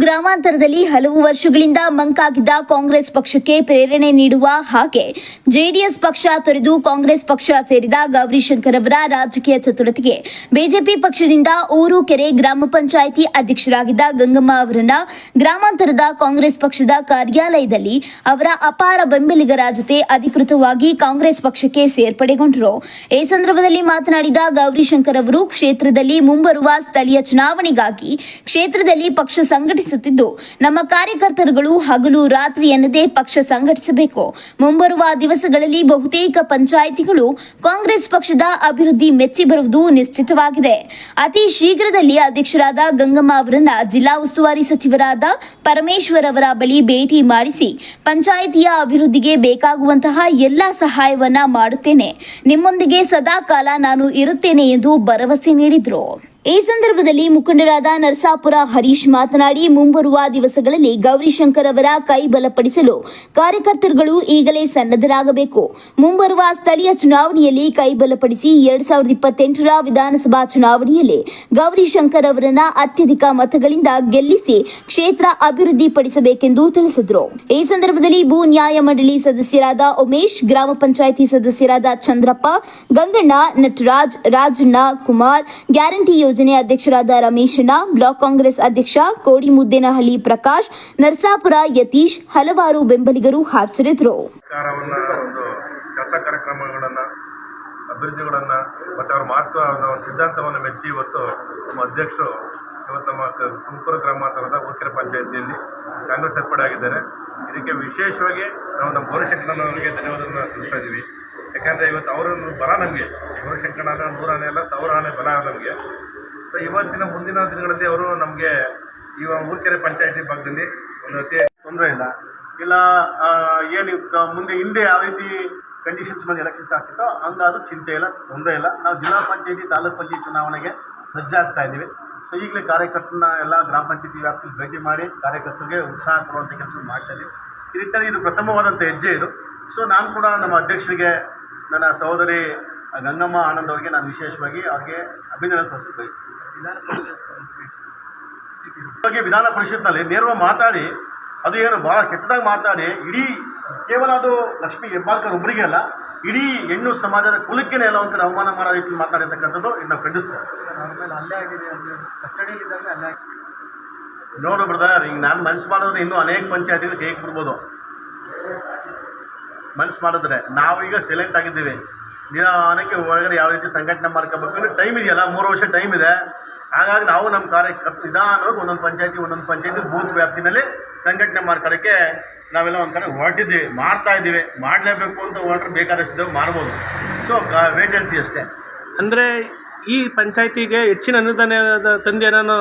ಗ್ರಾಮಾಂತರದಲ್ಲಿ ಹಲವು ವರ್ಷಗಳಿಂದ ಮಂಕಾಗಿದ್ದ ಕಾಂಗ್ರೆಸ್ ಪಕ್ಷಕ್ಕೆ ಪ್ರೇರಣೆ ನೀಡುವ ಹಾಗೆ ಜೆಡಿಎಸ್ ಪಕ್ಷ ತೊರೆದು ಕಾಂಗ್ರೆಸ್ ಪಕ್ಷ ಸೇರಿದ ಗೌರಿಶಂಕರ್ ಅವರ ರಾಜಕೀಯ ಚತುರತೆಗೆ ಬಿಜೆಪಿ ಪಕ್ಷದಿಂದ ಊರುಕೆರೆ ಗ್ರಾಮ ಪಂಚಾಯಿತಿ ಅಧ್ಯಕ್ಷರಾಗಿದ್ದ ಗಂಗಮ್ಮ ಅವರನ್ನ ಗ್ರಾಮಾಂತರದ ಕಾಂಗ್ರೆಸ್ ಪಕ್ಷದ ಕಾರ್ಯಾಲಯದಲ್ಲಿ ಅವರ ಅಪಾರ ಬೆಂಬಲಿಗರ ಜೊತೆ ಅಧಿಕೃತವಾಗಿ ಕಾಂಗ್ರೆಸ್ ಪಕ್ಷಕ್ಕೆ ಸೇರ್ಪಡೆಗೊಂಡರು. ಈ ಸಂದರ್ಭದಲ್ಲಿ ಮಾತನಾಡಿದ ಗೌರಿಶಂಕರ್ ಅವರು ಕ್ಷೇತ್ರದಲ್ಲಿ ಮುಂಬರುವ ಸ್ಥಳೀಯ ಚುನಾವಣೆಗಾಗಿ ಕ್ಷೇತ್ರದಲ್ಲಿ ಪಕ್ಷ ಸಂಘಟಿಸುತ್ತಿದ್ದು ನಮ್ಮ ಕಾರ್ಯಕರ್ತರುಗಳು ಹಗಲು ರಾತ್ರಿ ಎನ್ನದೇ ಪಕ್ಷ ಸಂಘಟಿಸಬೇಕು. ಮುಂಬರುವ ದಿವಸಗಳಲ್ಲಿ ಬಹುತೇಕ ಪಂಚಾಯಿತಿಗಳು ಕಾಂಗ್ರೆಸ್ ಪಕ್ಷದ ಅಭಿವೃದ್ಧಿ ಮೆಚ್ಚಿ ಬರುವುದು ನಿಶ್ಚಿತವಾಗಿದೆ. ಅತಿ ಶೀಘ್ರದಲ್ಲಿ ಅಧ್ಯಕ್ಷರಾದ ಗಂಗಮ್ಮ ಅವರನ್ನ ಜಿಲ್ಲಾ ಉಸ್ತುವಾರಿ ಸಚಿವರಾದ ಪರಮೇಶ್ವರ್ ಅವರ ಬಳಿ ಭೇಟಿ ಮಾಡಿಸಿ ಪಂಚಾಯಿತಿಯ ಅಭಿವೃದ್ಧಿಗೆ ಬೇಕಾಗುವಂತಹ ಎಲ್ಲಾ ಸಹಾಯವನ್ನ ಮಾಡುತ್ತೇನೆ, ನಿಮ್ಮೊಂದಿಗೆ ಸದಾ ಕಾಲ ನಾನು ಇರುತ್ತೇನೆ ಎಂದು ಭರವಸೆ ನೀಡಿದರು. ಈ ಸಂದರ್ಭದಲ್ಲಿ ಮುಖಂಡರಾದ ನರಸಾಪುರ ಹರೀಶ್ ಮಾತನಾಡಿ ಮುಂಬರುವ ದಿವಸಗಳಲ್ಲಿ ಗೌರಿಶಂಕರ್ ಅವರ ಕೈ ಬಲಪಡಿಸಲು ಕಾರ್ಯಕರ್ತರುಗಳು ಈಗಲೇ ಸನ್ನದ್ಧರಾಗಬೇಕು. ಮುಂಬರುವ ಸ್ಥಳೀಯ ಚುನಾವಣೆಯಲ್ಲಿ ಕೈ ಬಲಪಡಿಸಿ 2028ರ ವಿಧಾನಸಭಾ ಚುನಾವಣೆಯಲ್ಲಿ ಗೌರಿಶಂಕರ್ ಅವರನ್ನ ಅತ್ಯಧಿಕ ಮತಗಳಿಂದ ಗೆಲ್ಲಿಸಿ ಕ್ಷೇತ್ರ ಅಭಿವೃದ್ಧಿ ಪಡಿಸಬೇಕೆಂದು ತಿಳಿಸಿದರು. ಈ ಸಂದರ್ಭದಲ್ಲಿ ಭೂ ನ್ಯಾಯ ಮಂಡಳಿ ಸದಸ್ಯರಾದ ಉಮೇಶ್, ಗ್ರಾಮ ಪಂಚಾಯಿತಿ ಸದಸ್ಯರಾದ ಚಂದ್ರಪ್ಪ, ಗಂಗಣ್ಣ, ನಟರಾಜ್, ರಾಜಣ್ಣ, ಕುಮಾರ್, ಗ್ಯಾರಂಟಿ ಯೋಜನೆ ಅಧ್ಯಕ್ಷರಾದ ರಮೇಶಣ್ಣ, ಬ್ಲಾಕ್ ಕಾಂಗ್ರೆಸ್ ಅಧ್ಯಕ್ಷ ಕೋಡಿಮುದ್ದೇನಹಳ್ಳಿ ಪ್ರಕಾಶ್, ನರಸಾಪುರ ಯತೀಶ್, ಹಲವಾರು ಬೆಂಬಲಿಗರು ಹಾಜರಿದ್ದರು. ಕೆಲಸ ಕಾರ್ಯಕ್ರಮಗಳನ್ನು, ಅಭಿವೃದ್ಧಿಗಳನ್ನ ಮತ್ತು ಅವರ ಮಹತ್ವ ಸಿದ್ಧಾಂತವನ್ನು ಮೆಚ್ಚಿ ಇವತ್ತು ನಮ್ಮ ಅಧ್ಯಕ್ಷರು ಇವತ್ತು ನಮ್ಮ ತುಮಕೂರು ಗ್ರಾಮಾಂತರದ ಊರುಕೆರೆ ಪಂಚಾಯಿತಿಯಲ್ಲಿ ಕಾಂಗ್ರೆಸ್ ಸೇರ್ಪಡೆ ಆಗಿದ್ದಾರೆ. ಇದಕ್ಕೆ ವಿಶೇಷವಾಗಿ ನಾವು ನಮ್ಮ ಗೌರಿಶಂಕರನವರಿಗೆ ಧನ್ಯವಾದವನ್ನು ತಿಳಿಸ್ತಾ ಇದ್ದೀವಿ. ಯಾಕಂದರೆ ಇವತ್ತು ಅವರನ್ನು ಬಲ ನಮಗೆ ಗೌರಿಶಂಕರನ 100 ಆನೆ ಅಲ್ಲ 1000 ಆನೆ ಬಲ ನಮಗೆ. ಸೊ ಇವತ್ತಿನ ಮುಂದಿನ ದಿನಗಳಲ್ಲಿ ಅವರು ನಮಗೆ ಊರುಕೆರೆ ಪಂಚಾಯಿತಿ ಭಾಗದಲ್ಲಿ ಒಂದು ಅತಿ ತೊಂದರೆ ಇಲ್ಲ ಏನು ಮುಂದೆ ಹಿಂದೆ ಯಾವ ರೀತಿ ಕಂಡೀಷನ್ಸ್ ಮೇಲೆ ಎಲೆಕ್ಷನ್ಸ್ ಆಗ್ತಿತ್ತೋ ಹಂಗಾದ್ರೂ ಚಿಂತೆ ಇಲ್ಲ, ತೊಂದರೆ ಇಲ್ಲ. ನಾವು ಜಿಲ್ಲಾ ಪಂಚಾಯಿತಿ, ತಾಲೂಕು ಪಂಚಾಯತಿ ಚುನಾವಣೆಗೆ ಸಜ್ಜಾಗ್ತಾ ಇದ್ದೀವಿ. ಸೊ ಈಗಲೇ ಕಾರ್ಯಕರ್ತರನ್ನ ಎಲ್ಲ ಗ್ರಾಮ ಪಂಚಾಯತಿ ವ್ಯಾಪ್ತಿಯಲ್ಲಿ ಭೇಟಿ ಮಾಡಿ ಕಾರ್ಯಕರ್ತರಿಗೆ ಉತ್ಸಾಹ ಕೊಡುವಂಥ ಕೆಲಸ ಮಾಡ್ತಾ ಇದ್ದೀವಿ. ಈ ರೀತಿಯಾಗಿ ಇದು ಪ್ರಥಮವಾದಂಥ ಹೆಜ್ಜೆ ಇದು. ಸೊ ನಾನು ಕೂಡ ನಮ್ಮ ಅಧ್ಯಕ್ಷರಿಗೆ, ನನ್ನ ಸಹೋದರಿ ಗಂಗಮ್ಮ ಆನಂದ್ ಅವರಿಗೆ ನಾನು ವಿಶೇಷವಾಗಿ ಅವ್ರಿಗೆ ಅಭಿನಂದನೆ ಬಯಸ್ತೀನಿ. ವಿಧಾನ ಪರಿಷತ್ನಲ್ಲಿ ನೇರವಾಗಿ ಮಾತಾಡಿ, ಅದು ಏನು ಭಾಳ ಕೆಟ್ಟದಾಗಿ ಮಾತಾಡಿ ಇಡೀ ಕೇವಲ ಅದು ಲಕ್ಷ್ಮೀ ಹೆಬ್ಬಾಳ್ಕರ್ ಒಬ್ಬರಿಗೆ ಅಲ್ಲ, ಇಡೀ ಹೆಣ್ಣು ಸಮಾಜದ ಕುಲಕ್ಕೇನೆ ಎಲ್ಲ ಒಂದು ಅವಮಾನ ಮಾಡೋ ರೀತಿಯಲ್ಲಿ ಮಾತಾಡಿರ್ತಕ್ಕಂಥದ್ದು ಇದು ನಾವು ಖಂಡಿಸ್ತೇವೆ. ಅಲ್ಲೇ ಆಗಿದೆ, ಕಸ್ಟಡಿಯಲ್ಲಿದ್ದಾಗ ಅಲ್ಲೇ ನೋಡು ಬ್ರದರ್, ಈಗ ನಾನು ಮನಸ್ಸು ಮಾಡಿದ್ರೆ ಇನ್ನೂ ಅನೇಕ ಪಂಚಾಯತಿಗಳು ಹೇಗೆ ಬಿಡ್ಬೋದು. ಮನಸ್ಸು ಮಾಡಿದ್ರೆ ನಾವೀಗ ಸೈಲೆಂಟ್ ಆಗಿದ್ದೀವಿ. ದಿನಕ್ಕೆ ಒಳಗಡೆ ಯಾವ ರೀತಿ ಸಂಘಟನೆ ಮಾಡ್ಕೋಬೇಕು ಟೈಮ್ ಇದೆಯಲ್ಲ, 3 ವರ್ಷ ಟೈಮ್ ಇದೆ. ಹಾಗಾಗಿ ನಾವು ನಮ್ಮ ಕಾರ್ಯಕರ್ತರು ನಿಧಾನವಾಗಿ ಒಂದೊಂದು ಪಂಚಾಯತಿ ಬೂತ್ ವ್ಯಾಪ್ತಿನಲ್ಲಿ ಸಂಘಟನೆ ಮಾಡ್ಕೊಳ್ಳೋಕ್ಕೆ ನಾವೆಲ್ಲ ಒಂದು ಕಡೆ ಹೊರಟಿದ್ದೀವಿ, ಮಾಡ್ತಾ ಇದ್ದೀವಿ. ಮಾಡಲೇಬೇಕು ಅಂತ ಹೊರಟ್ರೆ ಬೇಕಾದಷ್ಟಿದ್ದೇವೆ, ಮಾಡ್ಬೋದು. ಸೊ ವೇಕೆನ್ಸಿ ಅಷ್ಟೇ. ಅಂದರೆ ಈ ಪಂಚಾಯತಿಗೆ ಹೆಚ್ಚಿನ ಅನುದಾನ ತಂದೆ ನಾನು